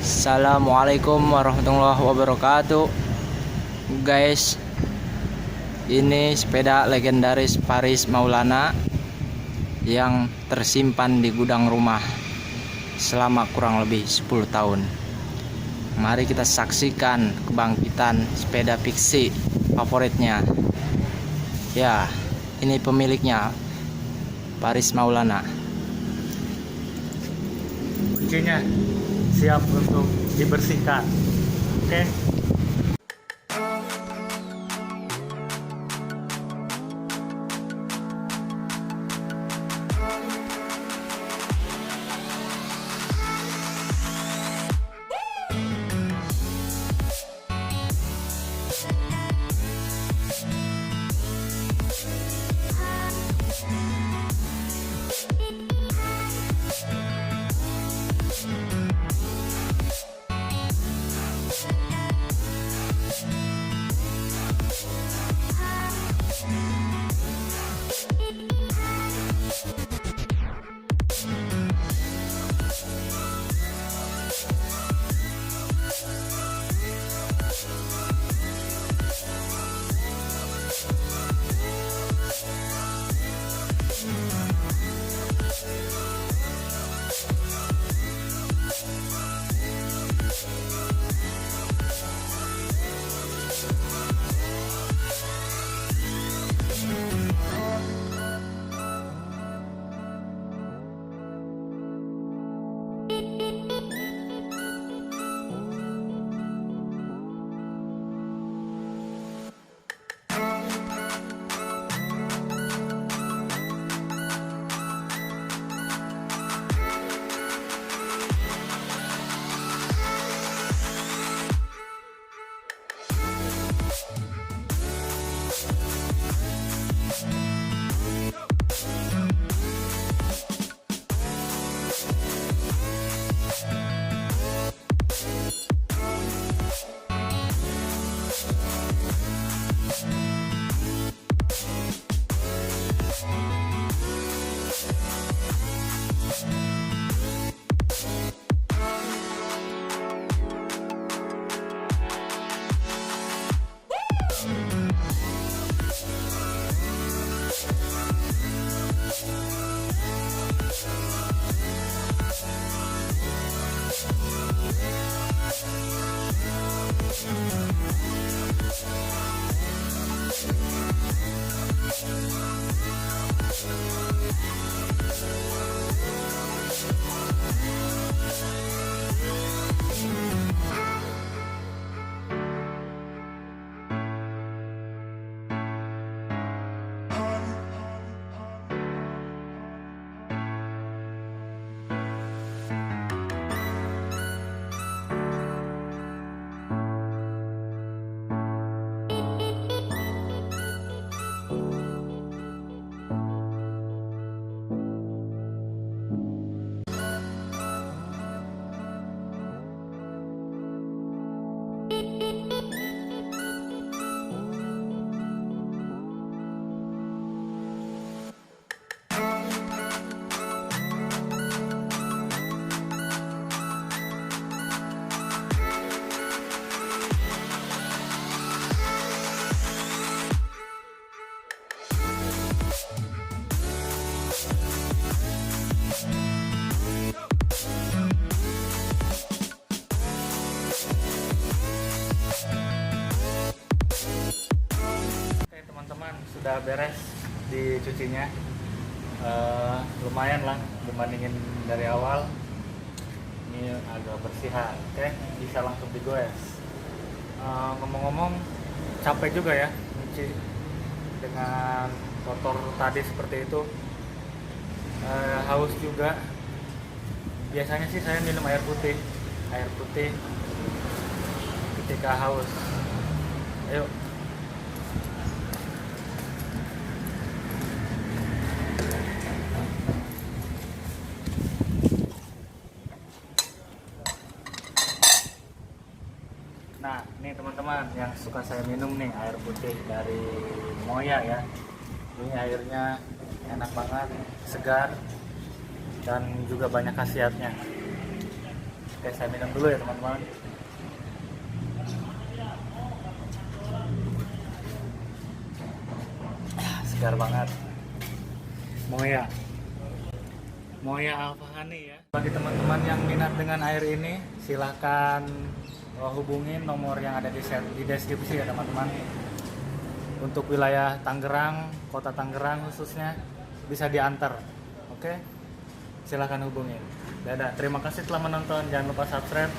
Assalamualaikum warahmatullahi wabarakatuh. Guys, ini sepeda legendaris Paris Maulana yang tersimpan di gudang rumah selama kurang lebih 10 tahun. Mari kita saksikan kebangkitan sepeda fixie favoritnya. Ya, ini pemiliknya, Paris Maulana. Kuncinya siap untuk dibersihkan. Oke. Sudah beres dicucinya, lumayan lah dibandingin dari awal. Ini agak bersihan, oke, bisa langsung digowes. Ngomong-ngomong, capek juga ya nyuci dengan kotor tadi seperti itu. Haus juga. Biasanya sih saya minum air putih ketika haus. Ayo. Nah, ini teman-teman yang suka saya minum nih, air putih dari Moya ya. Ini airnya enak banget, segar, dan juga banyak khasiatnya. Oke, saya minum dulu ya teman-teman. Segar banget. Moya Alfahani ya. Bagi teman-teman yang minat dengan air ini, silahkan hubungin nomor yang ada di deskripsi ya teman-teman. Untuk wilayah Tangerang, kota Tangerang khususnya, bisa diantar. Oke, silahkan hubungin. Dadah, terima kasih telah menonton. Jangan lupa subscribe.